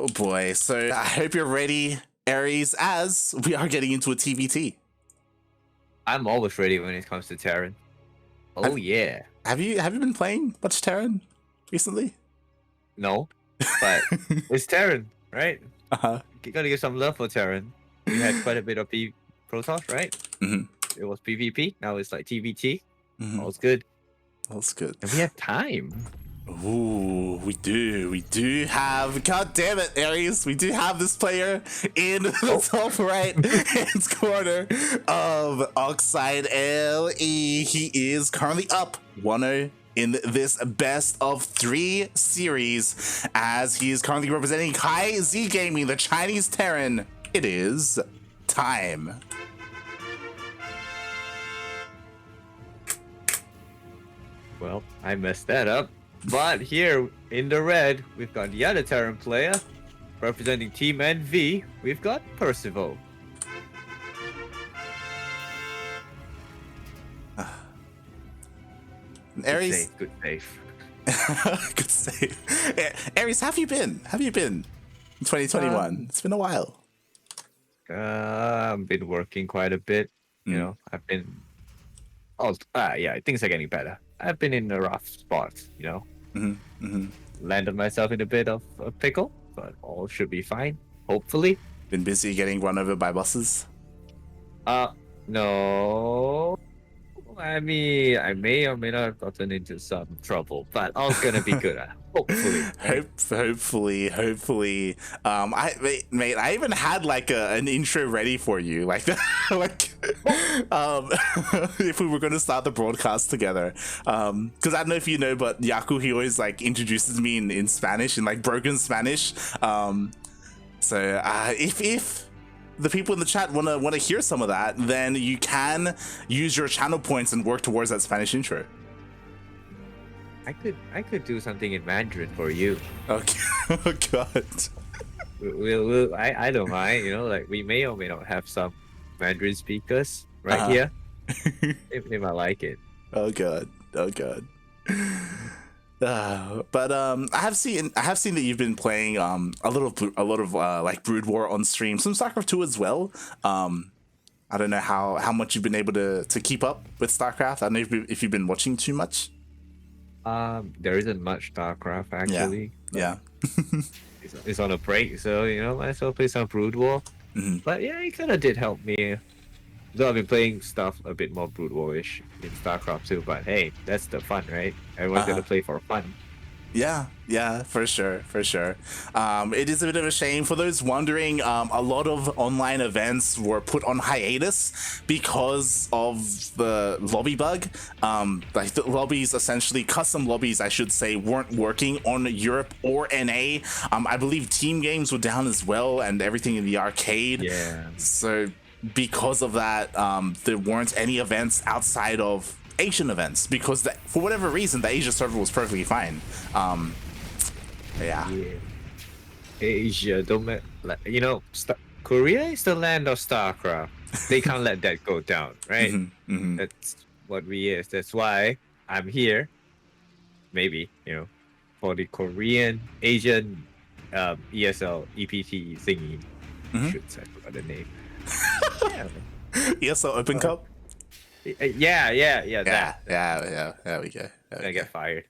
Oh boy, so I hope you're ready, Aries, as we are getting into a TvT. I'm always ready when it comes to Terran. Oh yeah. Have you been playing much Terran recently? No, but it's Terran, right? Uh-huh. You gotta give some love for Terran. We had quite a bit of Pro Tour, right? Mm-hmm. It was PvP. Now it's like TvT. Mm-hmm. All's good. That's good. And we have time. Ooh, we do have, god damn it, Aries, we do have this player in the top right hand corner of Oxide LE. He is currently up 1-0 in this best of 3 series, as he is currently representing Kai Z Gaming, the Chinese Terran. It is time. Well, I messed that up. But here in the red, we've got the other Terran player. Representing Team NV, we've got Percival. Aries, Good save. good save. Aries, how have you been? How have you been in 2021? It's been a while. I've been working quite a bit. You know, I've been. Oh, yeah, things are getting better. I've been in a rough spot, you know. Landed myself in a bit of a pickle, but all should be fine. Hopefully. Been busy getting run over by buses? No. I mean, I may or may not have gotten into some trouble, but all's gonna be good. Hopefully. Right? Hopefully. Mate, I even had like an intro ready for you, like if we were going to start the broadcast together, because I don't know if you know, but Yaku, he always like introduces me in Spanish, in like broken Spanish. So if the people in the chat want to hear some of that, then you can use your channel points and work towards that Spanish intro. I could do something in Mandarin for you. Okay. Oh god. I don't mind. You know, like we may or may not have some Mandarin speakers right here. If I like it. Oh god. But I have seen that you've been playing a lot of like Brood War on stream, some StarCraft 2 as well. I don't know how much you've been able to keep up with StarCraft. I don't know if you've been watching too much. There isn't much StarCraft actually. Yeah. It's on a break, so you know, might as well play some Brood War. But yeah, it kind of did help me. Though I've been playing stuff a bit more Brood War-ish in StarCraft too, but hey, that's the fun, right? Everyone's gonna play for fun. Yeah, for sure. It is a bit of a shame. For those wondering, a lot of online events were put on hiatus because of the lobby bug. Like the lobbies, essentially custom lobbies, I should say, weren't working on Europe or NA. I believe team games were down as well, and everything in the arcade. Yeah. So because of that, there weren't any events outside of Asian events, because for whatever reason the Asia server was perfectly fine. Yeah. Asia, you know, Korea is the land of StarCraft. They can't let that go down, right? That's what we is. That's why I'm here. Maybe, you know, for the Korean Asian ESL EPT thingy. Should say about the name. ESL Open Cup. Yeah. There we go. I get fired.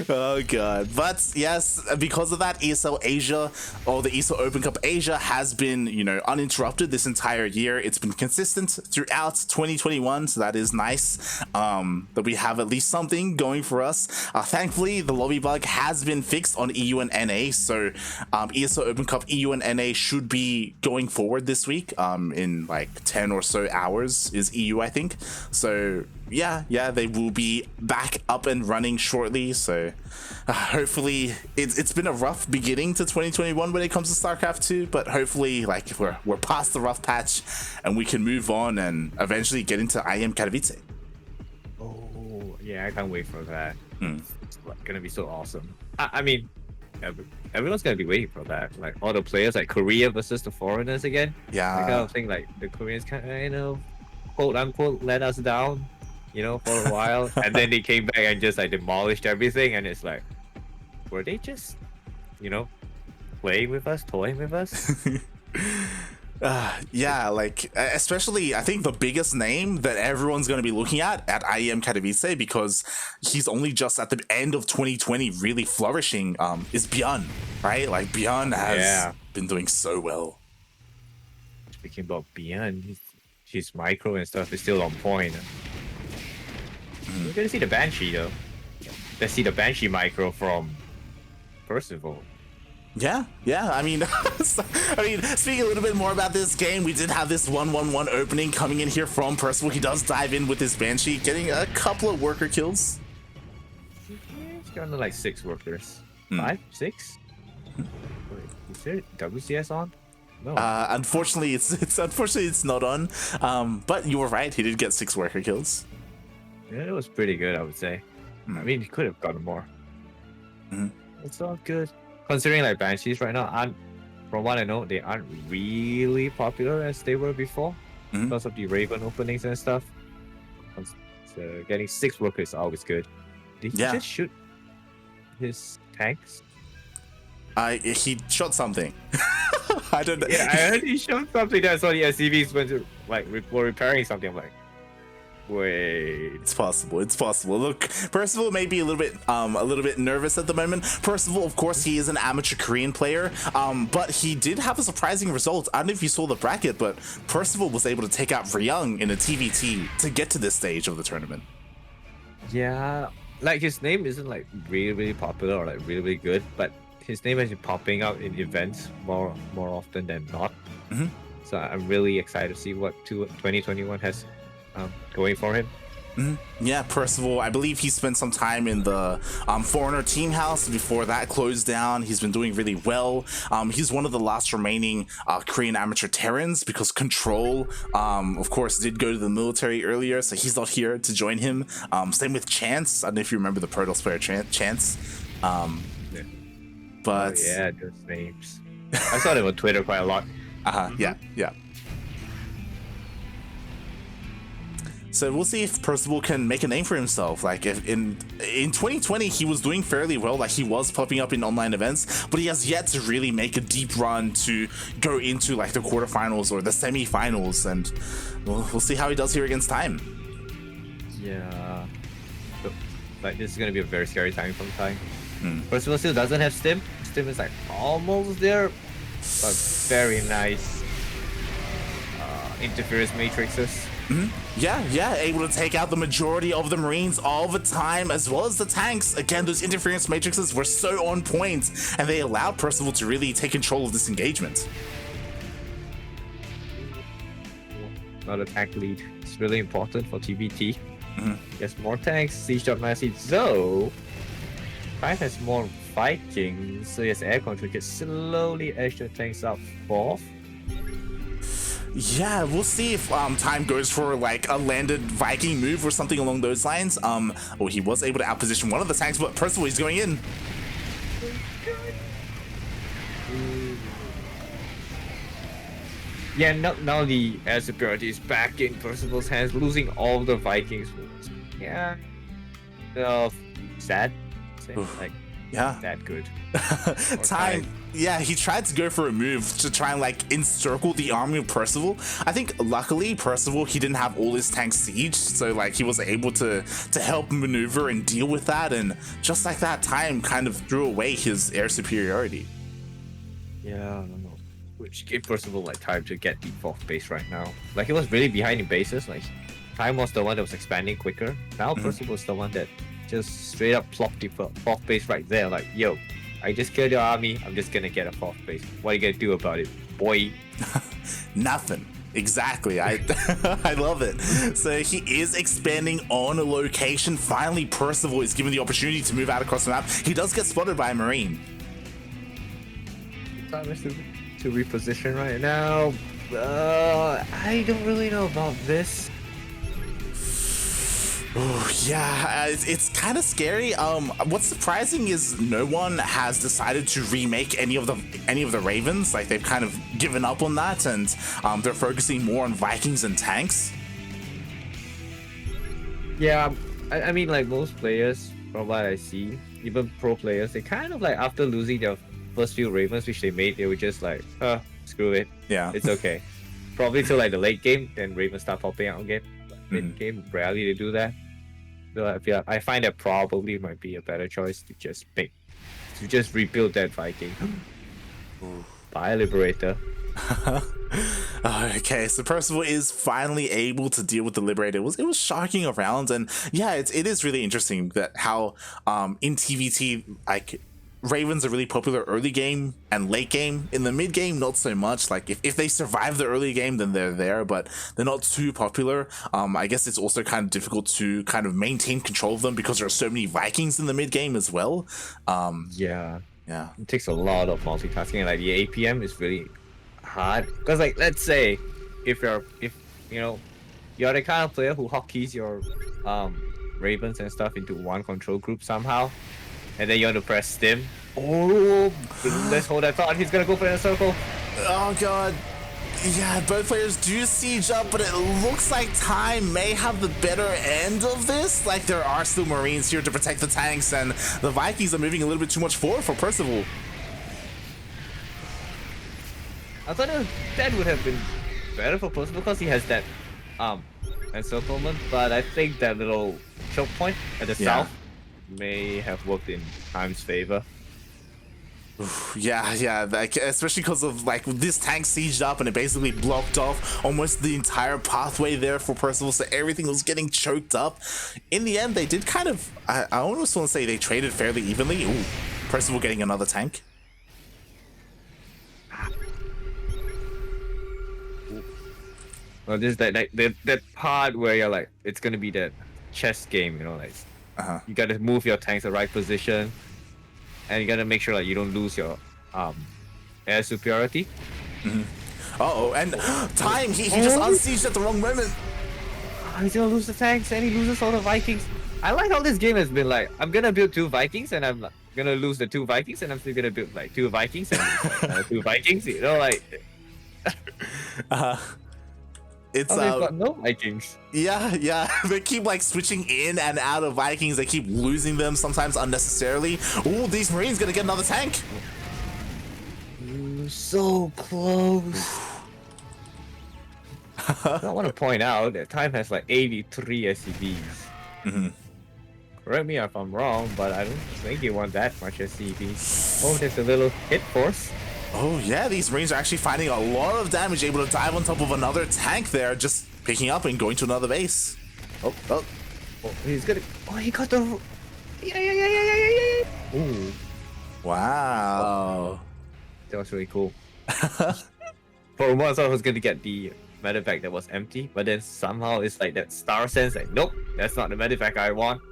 Oh god. But yes, because of that, ESL Asia, or the ESL Open Cup Asia, has been, you know, uninterrupted this entire year. It's been consistent throughout 2021, so that is nice, that we have at least something going for us. Thankfully, the lobby bug has been fixed on EU and NA, so ESL Open Cup EU and NA should be going forward this week. In like 10 or so hours is EU, I think. So yeah, they will be back up and running shortly. So hopefully, it's been a rough beginning to 2021 when it comes to StarCraft 2, but hopefully, like, we're past the rough patch and we can move on and eventually get into IM Katowice. Oh yeah, I can't wait for that. It's gonna be so awesome. I mean, everyone's gonna be waiting for that. Like all the players, like Korea versus the foreigners again. Yeah, I kind of think like the Koreans kind of, you know, quote unquote, let us down, you know, for a while, and then they came back and just like demolished everything, and it's like, were they just you know, play with us, toying with us. Yeah, like especially I think the biggest name that everyone's going to be looking at IEM Katowice, because he's only just at the end of 2020 really flourishing, is Bjorn, right? Like Bjorn has Yeah. been doing so well. Speaking about Beyond, his micro and stuff is still on point. We're gonna see the Banshee though. Let's see the Banshee micro from Percival. Yeah. I mean, speaking a little bit more about this game, we did have this 1-1-1 opening coming in here from Percival. He does dive in with his Banshee, getting a couple of worker kills. He's got like 6 workers. 5, 6? Wait, is there WCS on? No. Unfortunately, it's not on. But you were right. He did get 6 worker kills. Yeah, it was pretty good, I would say. I mean, he could have gotten more. It's all good. Considering like Banshees right now from what I know, they aren't really popular as they were before because of the Raven openings and stuff. So getting 6 workers is always good. Did he just shoot his tanks? He shot something. I don't know. Yeah, I heard he shot something. That I saw the SCVs went to were repairing something. I'm like, wait. It's possible. Look, Percival may be a little bit nervous at the moment. Percival, of course, he is an amateur Korean player, but he did have a surprising result. I don't know if you saw the bracket, but Percival was able to take out Ryung in a TvT to get to this stage of the tournament. Yeah, like his name isn't like really popular or like really good, but his name has been popping out in events more often than not. So I'm really excited to see what 2021 has going for him. Yeah, Percival, I believe he spent some time in the Foreigner team house before that closed down. He's been doing really well. He's one of the last remaining Korean amateur Terrans, because Control, of course, did go to the military earlier, so he's not here to join him. Same with Chance. I don't know if you remember the Protoss player Chance. But yeah, those names. I saw them on Twitter quite a lot. Yeah. So we'll see if Percival can make a name for himself. Like if in 2020 he was doing fairly well, like he was popping up in online events, but he has yet to really make a deep run to go into like the quarterfinals or the semi-finals, and we'll see how he does here against Time. Yeah, so, like this is gonna be a very scary time from Time. Percival still doesn't have Stim. Stim is like almost there, but very nice interference matrices. Yeah, able to take out the majority of the Marines all the time, as well as the tanks. Again, those interference matrices were so on point, and they allowed Percival to really take control of this engagement. Not a tank lead. It's really important for TvT. Gets more tanks, siege massive. So, Prime has more Vikings, so his air control can slowly edge the tanks up 4th. Yeah, we'll see if Time goes for like a landed Viking move or something along those lines. He was able to outposition one of the tanks, but Percival is going in. Yeah, now the air superiority is back in Percival's hands, losing all the Vikings. Yeah, sad. Like, yeah, that good. Time. Yeah, he tried to go for a move to try and like encircle the army of Percival. I think luckily Percival, he didn't have all his tanks sieged, so like he was able to help maneuver and deal with that, and just like that, Time kind of threw away his air superiority. Yeah, which gave Percival like time to get the 4th base right now. Like he was really behind in bases. Like Time was the one that was expanding quicker. Now Percival's the one that just straight up plopped the 4th base right there. Like, yo, I just killed your army, I'm just gonna get a 4th base. What are you gonna do about it, boy? Nothing. Exactly. I love it. So he is expanding on a location. Finally, Percival is given the opportunity to move out across the map. He does get spotted by a Marine. Time is to reposition right now. I don't really know about this. Oh, yeah, it's kind of scary. What's surprising is no one has decided to remake any of the Ravens. Like they've kind of given up on that, and they're focusing more on Vikings and tanks. Yeah, I mean, like most players, from what I see, even pro players, they kind of like after losing their first few Ravens which they made, they were just like, screw it. Yeah. It's okay. Probably till like the late game, then Ravens start popping out again. But mid game, rarely they do that. So I find that probably might be a better choice to just rebuild that Viking. Bye, Liberator. Okay, so Percival is finally able to deal with the Liberator. It was shocking around, and yeah, it is really interesting that how in TvT, like, Ravens are really popular early game and late game. In the mid game, not so much. Like, if they survive the early game, then they're there, but they're not too popular. I guess it's also kind of difficult to kind of maintain control of them because there are so many Vikings in the mid game as well. Yeah. Yeah. It takes a lot of multitasking. Like the APM is really hard. Because like, let's say if you're the kind of player who hotkeys your Ravens and stuff into one control group somehow, and then you want to press stim. Oh, let's hold that thought. He's gonna go for the circle. Oh god. Yeah, both players do siege up, but it looks like Time may have the better end of this. Like, there are still Marines here to protect the tanks, and the Vikings are moving a little bit too much forward for Percival. I thought that would have been better for Percival because he has that encirclement, but I think that little choke point at the south may have worked in Time's favor. Yeah, like, especially because of like this tank sieged up and it basically blocked off almost the entire pathway there for Percival, so everything was getting choked up. In the end, they did kind of, I almost want to say they traded fairly evenly. Ooh, Percival getting another tank. Well, this is that part where you're like, it's gonna be that chess game, like you gotta move your tanks the right position. And you gotta make sure like you don't lose your air superiority. Uh-oh, and Time, he just unsieged at the wrong moment. He's gonna lose the tanks and he loses all the Vikings. I like how this game has been like, I'm gonna build 2 Vikings and I'm gonna lose the 2 Vikings and I'm still gonna build like 2 Vikings and lose 2 Vikings, like... It's they've got no Vikings. Yeah, they keep like switching in and out of Vikings. They keep losing them sometimes unnecessarily. Ooh, these Marines gonna get another tank. Ooh, so close. I want to point out that Time has like 83 SCVs. Correct me if I'm wrong, but I don't think you want that much SCVs. Oh, there's a little hit force. Oh yeah, these Marines are actually finding a lot of damage, able to dive on top of another tank there, just picking up and going to another base. Oh, he's gonna... Oh, he got the... Yeah. Ooh. Wow. That was really cool. For a moment, I thought I was gonna get the medevac that was empty, but then somehow it's like that star sense, like, nope, that's not the medevac I want.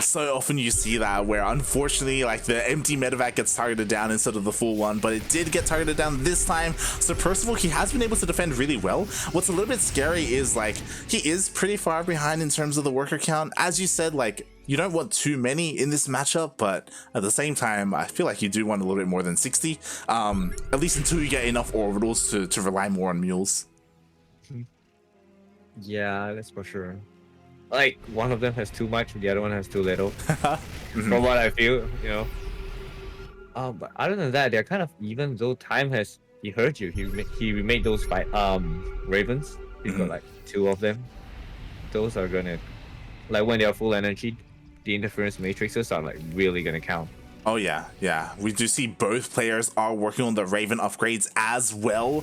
So often you see that where unfortunately like the empty medevac gets targeted down instead of the full one, but it did get targeted down this time. So Percival, he has been able to defend really well. What's a little bit scary is like he is pretty far behind in terms of the worker count. As you said, like you don't want too many in this matchup, but at the same time I feel like you do want a little bit more than 60, at least until you get enough orbitals to rely more on mules. Yeah, that's for sure. Like, one of them has too much, the other one has too little. From what I feel, But other than that, they're kind of even, though Time has... He heard you. He remade those Ravens. He's got like 2 of them. Those are gonna... Like, when they're full energy, the interference matrices are like really gonna count. Oh yeah. We do see both players are working on the Raven upgrades as well.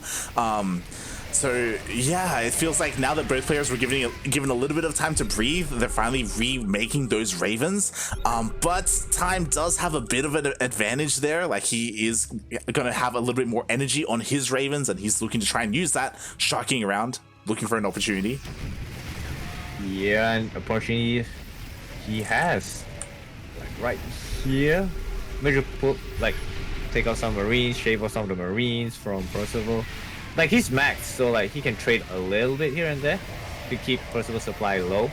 So yeah, it feels like now that both players were given a little bit of time to breathe, they're finally remaking those Ravens. But Time does have a bit of an advantage there. Like he is gonna have a little bit more energy on his Ravens, and he's looking to try and use that, sharking around, looking for an opportunity. Yeah, and opportunity he has, like right here. Maybe take out some Marines, shave off some of the Marines from Percival. Like he's maxed, so like he can trade a little bit here and there to keep Percival's supply low.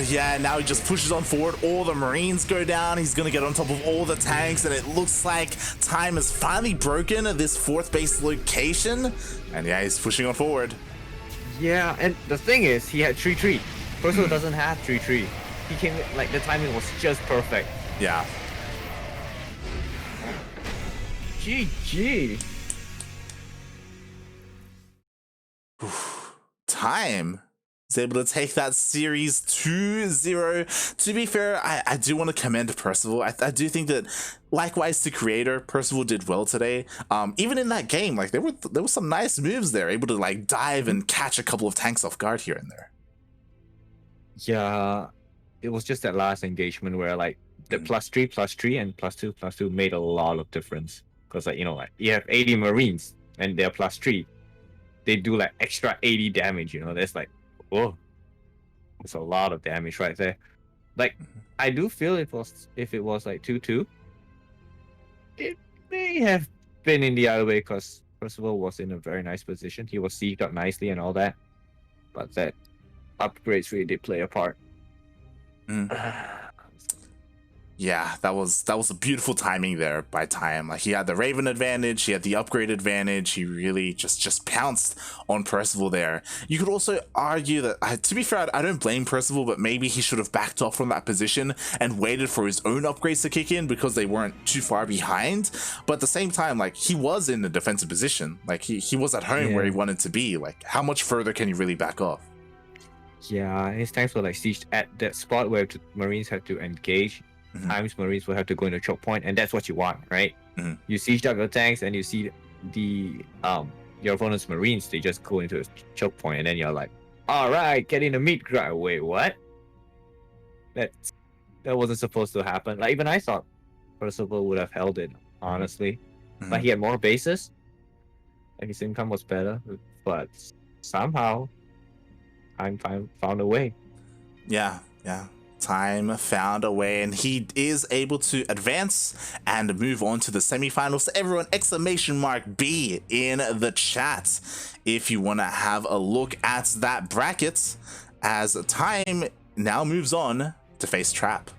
Yeah, now he just pushes on forward. All the Marines go down. He's gonna get on top of all the tanks, and it looks like Time has finally broken this 4th base location. And yeah, he's pushing on forward. Yeah, and the thing is, he had 3-3. Percival doesn't have 3-3. He came like the timing was just perfect. Yeah. GG. Time is able to take that series 2-0. To be fair, I do want to commend Percival. I do think that, likewise to creator, Percival did well today. Even in that game, like there were some nice moves there, able to like dive and catch a couple of tanks off guard here and there. Yeah, it was just that last engagement where like the +3/+3 and +2/+2 made a lot of difference. Because like, you know, like you have 80 Marines and they're +3, they do like extra 80 damage. You know, that's like, whoa, it's a lot of damage right there. Like, I do feel if it was like 2-2, it may have been in the other way because Percival was in a very nice position. He was sieged up nicely and all that, but that upgrades really did play a part. Yeah, that was a beautiful timing there by Time. Like he had the Raven advantage, he had the upgrade advantage. He really just pounced on Percival there. You could also argue that, to be fair, I don't blame Percival, but maybe he should have backed off from that position and waited for his own upgrades to kick in because they weren't too far behind. But at the same time, like he was in the defensive position. Like he was at home where he wanted to be. Like how much further can you really back off? Yeah, his tanks were like sieged at that spot where Marines had to engage. Times Marines will have to go into choke point, and that's what you want, right? You siege up your tanks, and you see the your opponent's Marines, they just go into a choke point, and then you're like, all right, get in the meat grind. Wait, what? That wasn't supposed to happen. Like even I thought Percival would have held it, honestly, but he had more bases, and his income was better, but somehow Time found a way. Yeah. Time found a way, and he is able to advance and move on to the semifinals. So everyone, !B in the chat if you want to have a look at that bracket, as Time now moves on to face Trap.